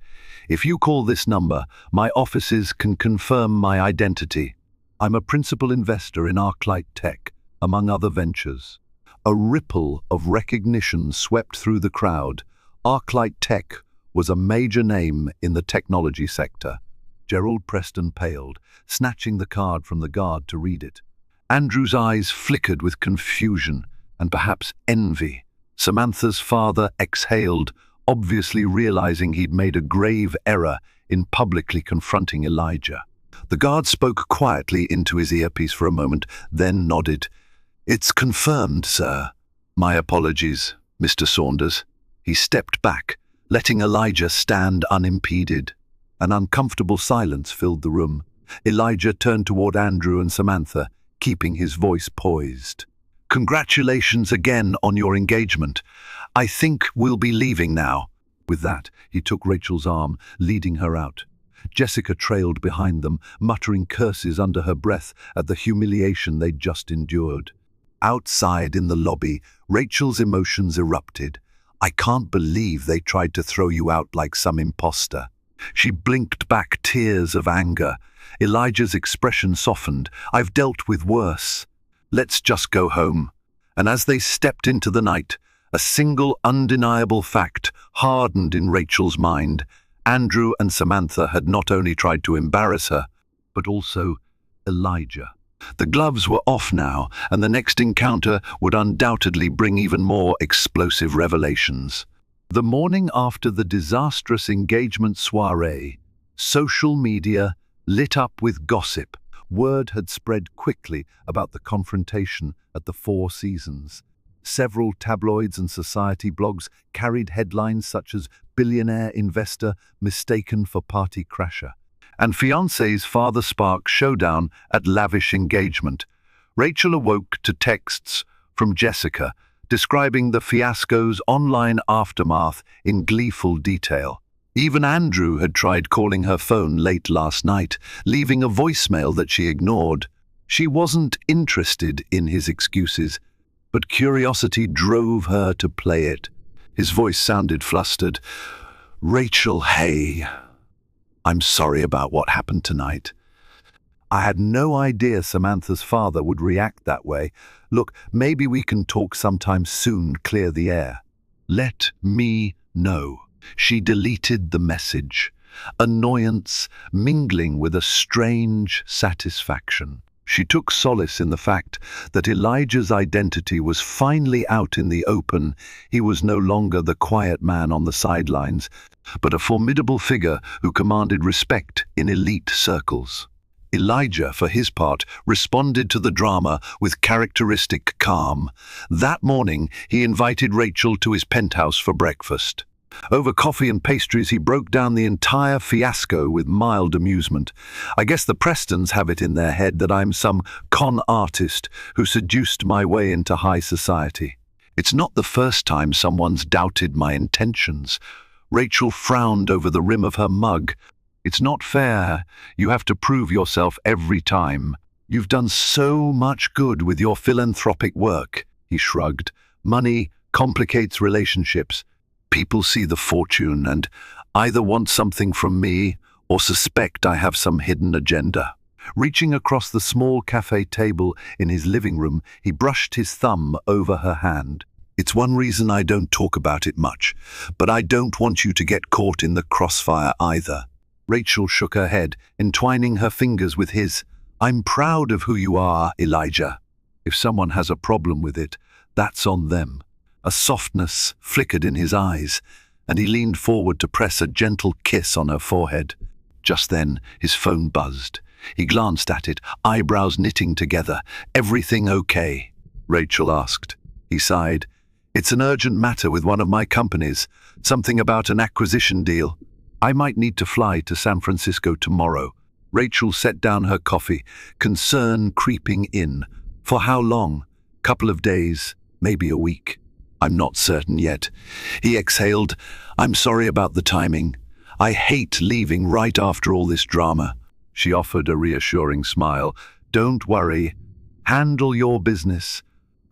If you call this number, my offices can confirm my identity. I'm a principal investor in ArcLight Tech, among other ventures. A ripple of recognition swept through the crowd. ArcLight Tech was a major name in the technology sector. Gerald Preston paled, snatching the card from the guard to read it. Andrew's eyes flickered with confusion and perhaps envy. Samantha's father exhaled, obviously realizing he'd made a grave error in publicly confronting Elijah. The guard spoke quietly into his earpiece for a moment, then nodded. "It's confirmed, sir." "My apologies, Mr. Saunders." He stepped back, letting Elijah stand unimpeded. An uncomfortable silence filled the room. Elijah turned toward Andrew and Samantha, keeping his voice poised. "Congratulations again on your engagement. I think we'll be leaving now." With that, he took Rachel's arm, leading her out. Jessica trailed behind them, muttering curses under her breath at the humiliation they'd just endured. Outside in the lobby, Rachel's emotions erupted. "I can't believe they tried to throw you out like some imposter." She blinked back tears of anger. Elijah's expression softened. "I've dealt with worse. Let's just go home." And as they stepped into the night, a single undeniable fact hardened in Rachel's mind. Andrew and Samantha had not only tried to embarrass her, but also Elijah. The gloves were off now, and the next encounter would undoubtedly bring even more explosive revelations. The morning after the disastrous engagement soiree, social media lit up with gossip. Word had spread quickly about the confrontation at the Four Seasons. Several tabloids and society blogs carried headlines such as "Billionaire Investor Mistaken for Party Crasher" and "Fiancé's Father Spark Showdown at Lavish Engagement." Rachel awoke to texts from Jessica describing the fiasco's online aftermath in gleeful detail. Even Andrew had tried calling her phone late last night, leaving a voicemail that she ignored. She wasn't interested in his excuses, but curiosity drove her to play it. His voice sounded flustered. "Rachel, hey. I'm sorry about what happened tonight. I had no idea Samantha's father would react that way. Look, maybe we can talk sometime soon, clear the air." "Let me know." She deleted the message, annoyance mingling with a strange satisfaction. She took solace in the fact that Elijah's identity was finally out in the open. He was no longer the quiet man on the sidelines, but a formidable figure who commanded respect in elite circles. Elijah, for his part, responded to the drama with characteristic calm. That morning, he invited Rachel to his penthouse for breakfast. Over coffee and pastries, he broke down the entire fiasco with mild amusement. "I guess the Prestons have it in their head that I'm some con artist who seduced my way into high society. It's not the first time someone's doubted my intentions." Rachel frowned over the rim of her mug. "It's not fair. You have to prove yourself every time. You've done so much good with your philanthropic work." He shrugged. "Money complicates relationships. People see the fortune and either want something from me or suspect I have some hidden agenda." Reaching across the small cafe table in his living room, he brushed his thumb over her hand. "It's one reason I don't talk about it much, but I don't want you to get caught in the crossfire either." Rachel shook her head, entwining her fingers with his. "I'm proud of who you are, Elijah. If someone has a problem with it, that's on them." A softness flickered in his eyes, and he leaned forward to press a gentle kiss on her forehead. Just then, his phone buzzed. He glanced at it, eyebrows knitting together. "Everything okay?" Rachel asked. He sighed. "It's an urgent matter with one of my companies, something about an acquisition deal. I might need to fly to San Francisco tomorrow." Rachel set down her coffee, concern creeping in. "For how long? Couple of days, maybe a week?" "I'm not certain yet." He exhaled. "I'm sorry about the timing. I hate leaving right after all this drama." She offered a reassuring smile. "Don't worry. Handle your business.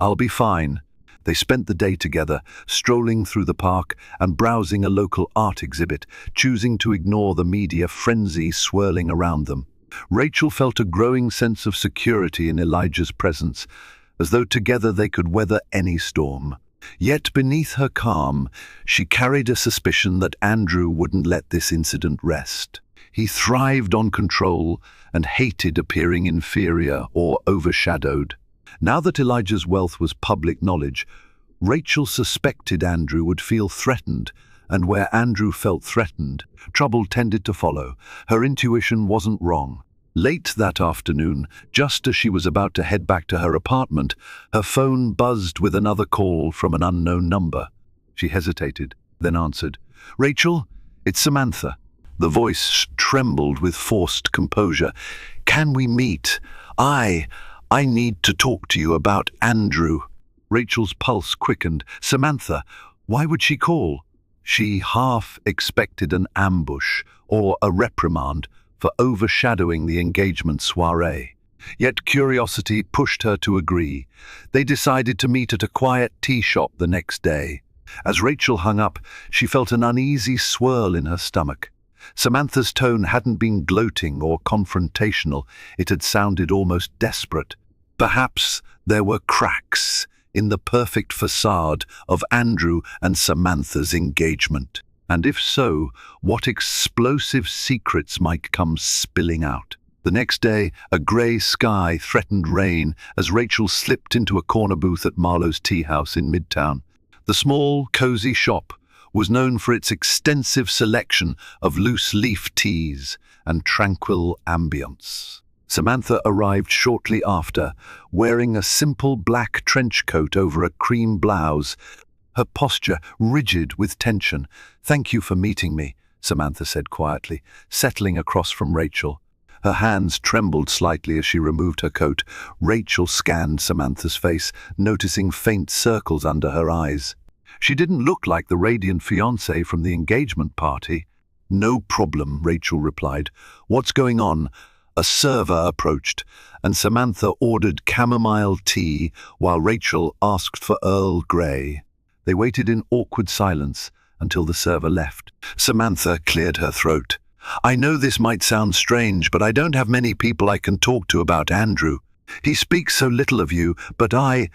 I'll be fine." They spent the day together, strolling through the park and browsing a local art exhibit, choosing to ignore the media frenzy swirling around them. Rachel felt a growing sense of security in Elijah's presence, as though together they could weather any storm. Yet beneath her calm, she carried a suspicion that Andrew wouldn't let this incident rest. He thrived on control and hated appearing inferior or overshadowed. Now that Elijah's wealth was public knowledge, Rachel suspected Andrew would feel threatened, and where Andrew felt threatened, trouble tended to follow. Her intuition wasn't wrong. Late that afternoon, just as she was about to head back to her apartment, her phone buzzed with another call from an unknown number. She hesitated, then answered. "Rachel, it's Samantha." The voice trembled with forced composure. "Can we meet? I need to talk to you about Andrew." Rachel's pulse quickened. "Samantha, why would she call?" She half expected an ambush or a reprimand for overshadowing the engagement soiree. Yet curiosity pushed her to agree. They decided to meet at a quiet tea shop the next day. As Rachel hung up, she felt an uneasy swirl in her stomach. Samantha's tone hadn't been gloating or confrontational. It had sounded almost desperate. Perhaps there were cracks in the perfect facade of Andrew and Samantha's engagement. And if so, what explosive secrets might come spilling out? The next day, a grey sky threatened rain as Rachel slipped into a corner booth at Marlowe's Tea House in Midtown. The small, cosy shop was known for its extensive selection of loose-leaf teas and tranquil ambience. Samantha arrived shortly after, wearing a simple black trench coat over a cream blouse, her posture rigid with tension. "Thank you for meeting me," Samantha said quietly, settling across from Rachel. Her hands trembled slightly as she removed her coat. Rachel scanned Samantha's face, noticing faint circles under her eyes. She didn't look like the radiant fiancé from the engagement party. "No problem," Rachel replied. "What's going on?" A server approached, and Samantha ordered chamomile tea while Rachel asked for Earl Grey. They waited in awkward silence until the server left. Samantha cleared her throat. "I know this might sound strange, but I don't have many people I can talk to about Andrew. He speaks so little of you, but I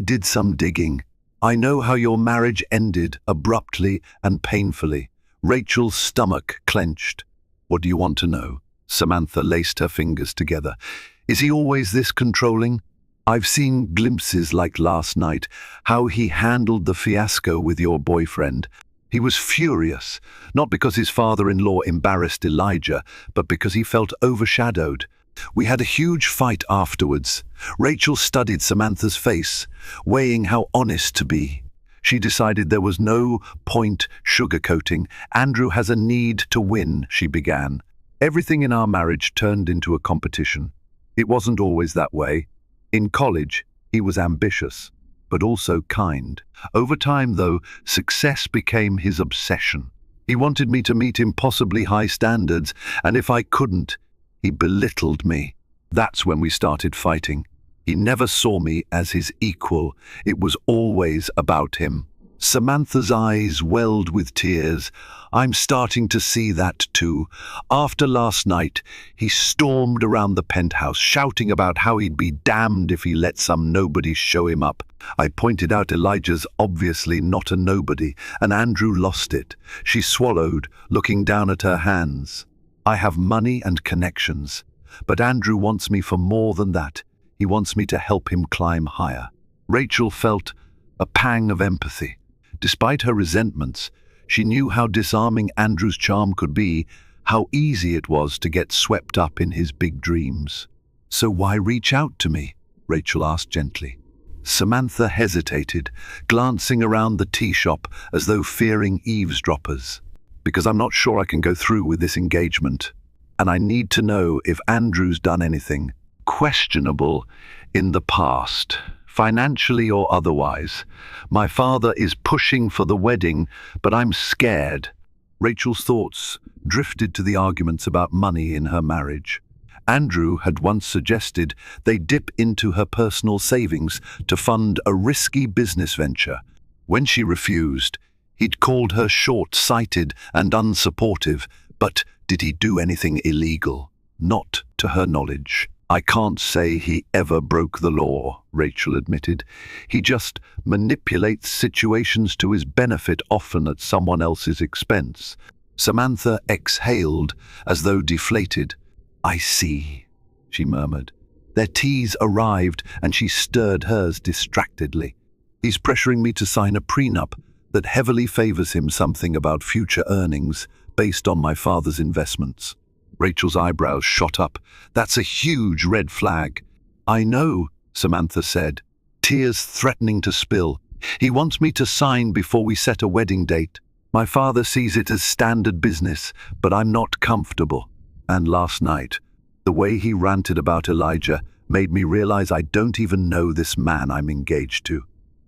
did some digging. I know how your marriage ended abruptly and painfully." Rachel's stomach clenched. "What do you want to know?" Samantha laced her fingers together. "Is he always this controlling? I've seen glimpses like last night, how he handled the fiasco with your boyfriend. He was furious, not because his father-in-law embarrassed Elijah, but because he felt overshadowed. We had a huge fight afterwards." Rachel studied Samantha's face, weighing how honest to be. She decided there was no point sugarcoating. "Andrew has a need to win," she began. "Everything in our marriage turned into a competition. It wasn't always that way. In college, he was ambitious, but also kind. Over time, though, success became his obsession. He wanted me to meet impossibly high standards, and if I couldn't, he belittled me. That's when we started fighting. He never saw me as his equal. It was always about him." Samantha's eyes welled with tears. "I'm starting to see that too. After last night, he stormed around the penthouse, shouting about how he'd be damned if he let some nobody show him up. I pointed out Elijah's obviously not a nobody, and Andrew lost it." She swallowed, looking down at her hands. "I have money and connections, but Andrew wants me for more than that. He wants me to help him climb higher." Rachel felt a pang of empathy. Despite her resentments, she knew how disarming Andrew's charm could be, how easy it was to get swept up in his big dreams. "So why reach out to me?" Rachel asked gently. Samantha hesitated, glancing around the tea shop as though fearing eavesdroppers. "Because I'm not sure I can go through with this engagement, and I need to know if Andrew's done anything questionable in the past, financially or otherwise. My father is pushing for the wedding, but I'm scared." Rachel's thoughts drifted to the arguments about money in her marriage. Andrew had once suggested they dip into her personal savings to fund a risky business venture. When she refused, he'd called her short-sighted and unsupportive, but did he do anything illegal? Not to her knowledge. "I can't say he ever broke the law," Rachel admitted. "He just manipulates situations to his benefit, often at someone else's expense." Samantha exhaled as though deflated. "I see," she murmured. Their teas arrived and she stirred hers distractedly. "He's pressuring me to sign a prenup that heavily favors him, something about future earnings based on my father's investments." Rachel's eyebrows shot up. That's a huge red flag. I know, Samantha said, tears threatening to spill. He wants me to sign before we set a wedding date. My father sees it as standard business, but I'm not comfortable. And last night, the way he ranted about Elijah made me realize I don't even know this man I'm engaged to.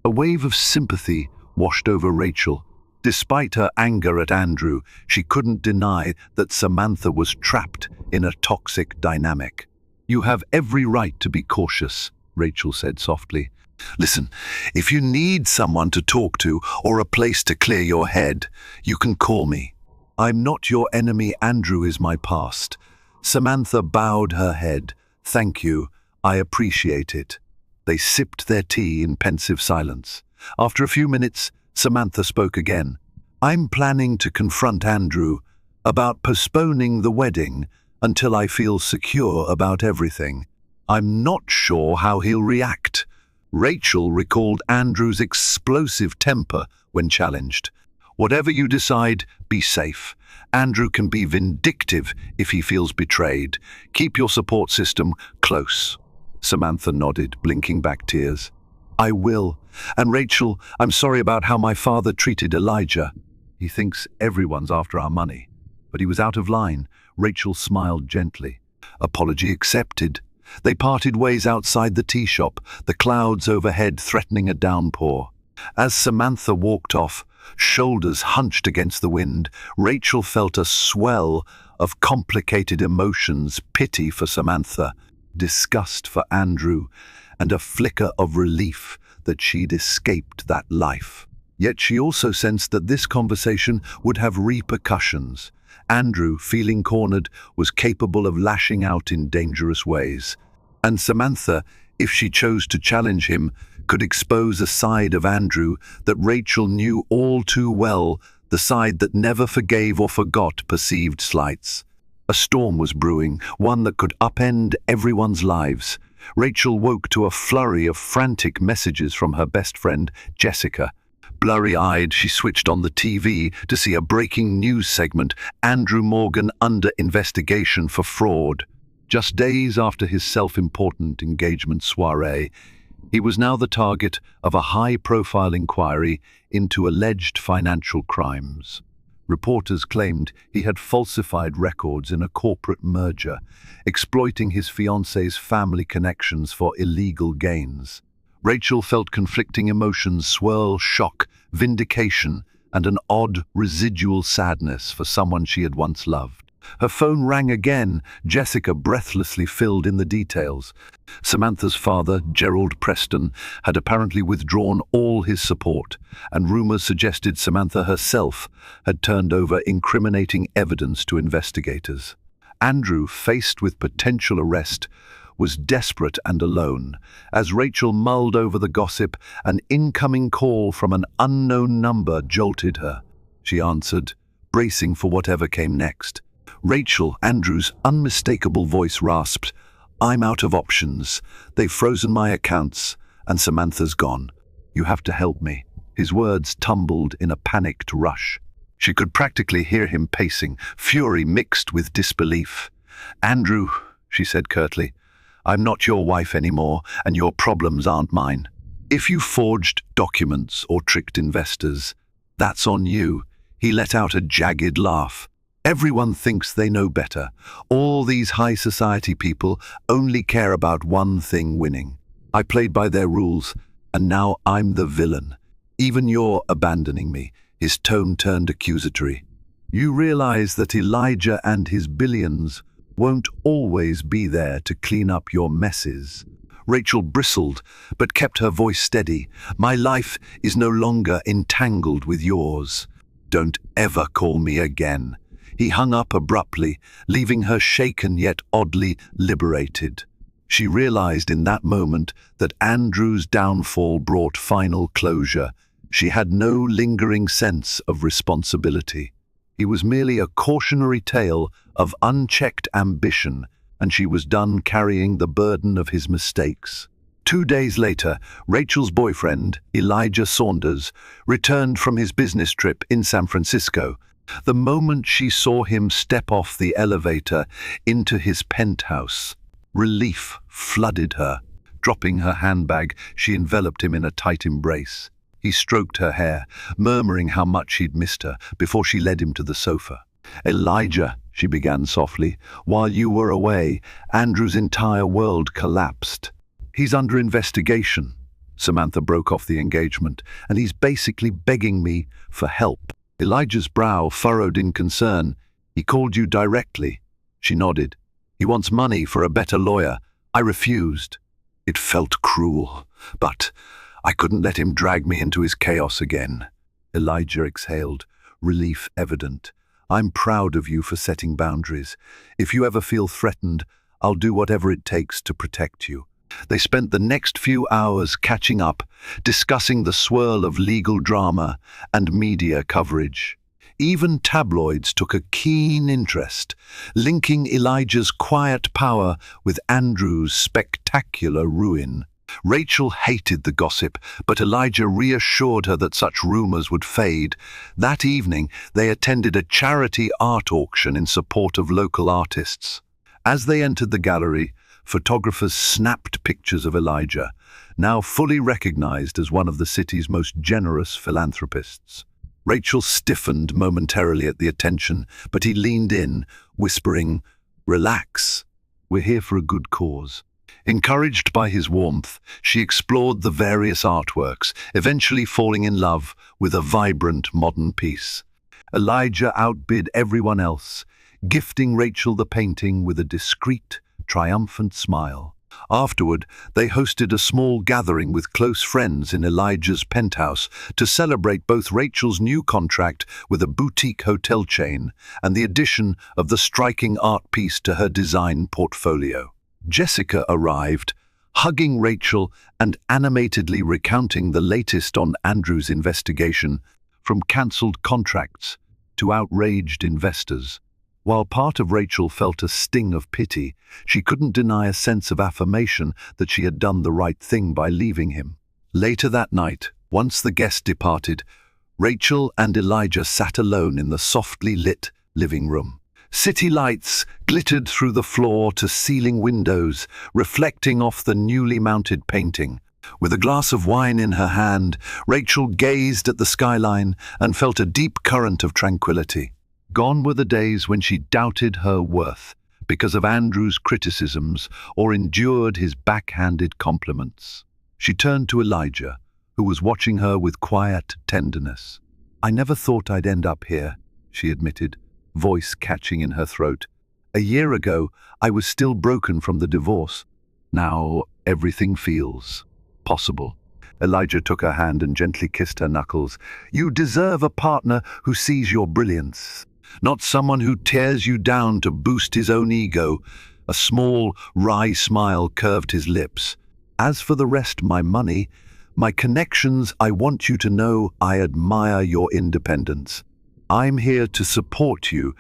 A wave of sympathy washed over Rachel. Despite her anger at Andrew, she couldn't deny that Samantha was trapped in a toxic dynamic. You have every right to be cautious, Rachel said softly. Listen, if you need someone to talk to or a place to clear your head, you can call me. I'm not your enemy, Andrew is my past. Samantha bowed her head. Thank you, I appreciate it. They sipped their tea in pensive silence. After a few minutes, Samantha spoke again. I'm planning to confront Andrew about postponing the wedding until I feel secure about everything. I'm not sure how he'll react. Rachel recalled Andrew's explosive temper when challenged. Whatever you decide, be safe. Andrew can be vindictive if he feels betrayed. Keep your support system close. Samantha nodded, blinking back tears. I will. And Rachel, I'm sorry about how my father treated Elijah. He thinks everyone's after our money. But he was out of line. Rachel smiled gently. Apology accepted. They parted ways outside the tea shop, the clouds overhead threatening a downpour. As Samantha walked off, shoulders hunched against the wind, Rachel felt a swell of complicated emotions, pity for Samantha, disgust for Andrew, and a flicker of relief that she'd escaped that life. Yet she also sensed that this conversation would have repercussions. Andrew, feeling cornered, was capable of lashing out in dangerous ways. And Samantha, if she chose to challenge him, could expose a side of Andrew that Rachel knew all too well, the side that never forgave or forgot perceived slights. A storm was brewing, one that could upend everyone's lives. Rachel woke to a flurry of frantic messages from her best friend, Jessica. Blurry-eyed, she switched on the TV to see a breaking news segment, Andrew Morgan under investigation for fraud. Just days after his self-important engagement soiree, he was now the target of a high-profile inquiry into alleged financial crimes. Reporters claimed he had falsified records in a corporate merger, exploiting his fiancée's family connections for illegal gains. Rachel felt conflicting emotions swirl: shock, vindication, and an odd residual sadness for someone she had once loved. Her phone rang again. Jessica breathlessly filled in the details. Samantha's father, Gerald Preston, had apparently withdrawn all his support, and rumors suggested Samantha herself had turned over incriminating evidence to investigators. Andrew, faced with potential arrest, was desperate and alone. As Rachel mulled over the gossip, an incoming call from an unknown number jolted her. She answered, bracing for whatever came next. Rachel, Andrew's unmistakable voice rasped, I'm out of options. They've frozen my accounts, and Samantha's gone. You have to help me. His words tumbled in a panicked rush. She could practically hear him pacing, fury mixed with disbelief. Andrew, she said curtly, I'm not your wife anymore, and your problems aren't mine. If you forged documents or tricked investors, that's on you. He let out a jagged laugh. Everyone thinks they know better. All these high society people only care about one thing: winning. I played by their rules, and now I'm the villain. Even you're abandoning me. His tone turned accusatory. You realize that Elijah and his billions won't always be there to clean up your messes. Rachel bristled, but kept her voice steady. My life is no longer entangled with yours. Don't ever call me again. He hung up abruptly, leaving her shaken yet oddly liberated. She realized in that moment that Andrew's downfall brought final closure. She had no lingering sense of responsibility. He was merely a cautionary tale of unchecked ambition, and she was done carrying the burden of his mistakes. 2 days later, Rachel's boyfriend, Elijah Saunders, returned from his business trip in San Francisco. The moment she saw him step off the elevator into his penthouse, relief flooded her. Dropping her handbag, she enveloped him in a tight embrace. He stroked her hair, murmuring how much he'd missed her, before she led him to the sofa. "Elijah," she began softly, "while you were away, Andrew's entire world collapsed. He's under investigation." Samantha broke off the engagement, "and he's basically begging me for help." Elijah's brow furrowed in concern. "He called you directly?" She nodded. "He wants money for a better lawyer. I refused." It felt cruel, but I couldn't let him drag me into his chaos again. Elijah exhaled, relief evident. "I'm proud of you for setting boundaries. If you ever feel threatened, I'll do whatever it takes to protect you." They spent the next few hours catching up, discussing the swirl of legal drama and media coverage. Even tabloids took a keen interest, linking Elijah's quiet power with Andrew's spectacular ruin. Rachel hated the gossip, but Elijah reassured her that such rumors would fade. That evening, they attended a charity art auction in support of local artists. As they entered the gallery, photographers snapped pictures of Elijah, now fully recognized as one of the city's most generous philanthropists. Rachel stiffened momentarily at the attention, but he leaned in, whispering, "Relax, we're here for a good cause." Encouraged by his warmth, she explored the various artworks, eventually falling in love with a vibrant modern piece. Elijah outbid everyone else, gifting Rachel the painting with a discreet, triumphant smile. Afterward, they hosted a small gathering with close friends in Elijah's penthouse to celebrate both Rachel's new contract with a boutique hotel chain and the addition of the striking art piece to her design portfolio. Jessica arrived, hugging Rachel and animatedly recounting the latest on Andrew's investigation, from cancelled contracts to outraged investors. While part of Rachel felt a sting of pity, she couldn't deny a sense of affirmation that she had done the right thing by leaving him. Later that night, once the guest departed, Rachel and Elijah sat alone in the softly lit living room. City lights glittered through the floor-to-ceiling windows, reflecting off the newly mounted painting. With a glass of wine in her hand, Rachel gazed at the skyline and felt a deep current of tranquility. Gone were the days when she doubted her worth because of Andrew's criticisms or endured his backhanded compliments. She turned to Elijah, who was watching her with quiet tenderness. "I never thought I'd end up here," she admitted, voice catching in her throat. "A year ago, I was still broken from the divorce. Now, everything feels possible." Elijah took her hand and gently kissed her knuckles. "You deserve a partner who sees your brilliance, not someone who tears you down to boost his own ego." A small, wry smile curved his lips. "As for the rest, my money, my connections, I want you to know I admire your independence. I'm here to support you,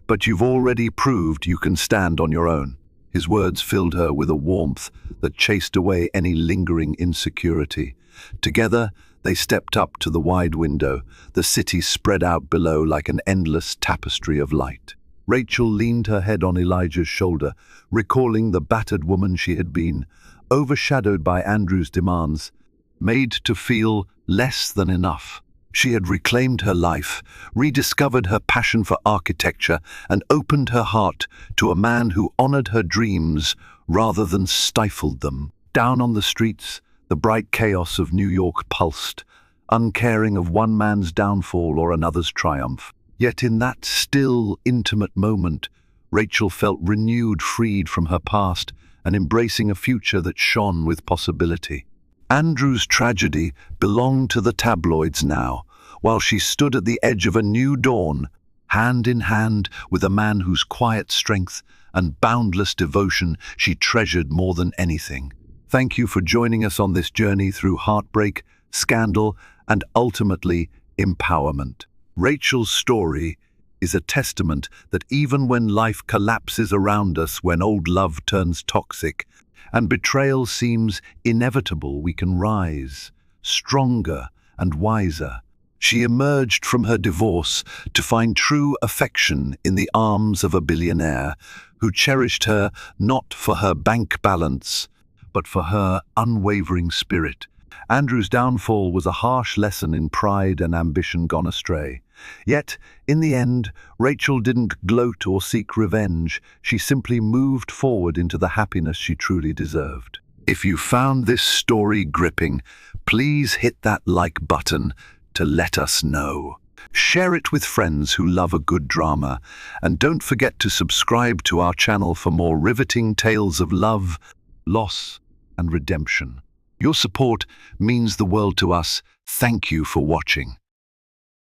but you've already proved you can stand on your own." His words filled her with a warmth that chased away any lingering insecurity. Together, they stepped up to the wide window, the city spread out below like an endless tapestry of light. Rachel leaned her head on Elijah's shoulder, recalling the battered woman she had been, overshadowed by Andrew's demands, made to feel less than enough. She had reclaimed her life, rediscovered her passion for architecture, and opened her heart to a man who honored her dreams rather than stifled them. Down on the streets, the bright chaos of New York pulsed, uncaring of one man's downfall or another's triumph. Yet in that still, intimate moment, Rachel felt renewed, freed from her past, and embracing a future that shone with possibility. Andrew's tragedy belonged to the tabloids now, while she stood at the edge of a new dawn, hand in hand with a man whose quiet strength and boundless devotion she treasured more than anything. Thank you for joining us on this journey through heartbreak, scandal, and ultimately empowerment. Rachel's story is a testament that even when life collapses around us, when old love turns toxic, and betrayal seems inevitable, we can rise, stronger and wiser. She emerged from her divorce to find true affection in the arms of a billionaire who cherished her not for her bank balance, but for her unwavering spirit. Andrew's downfall was a harsh lesson in pride and ambition gone astray. Yet, in the end, Rachel didn't gloat or seek revenge. She simply moved forward into the happiness she truly deserved. If you found this story gripping, please hit that like button to let us know. Share it with friends who love a good drama, and don't forget to subscribe to our channel for more riveting tales of love, loss, and redemption. Your support means the world to us. Thank you for watching.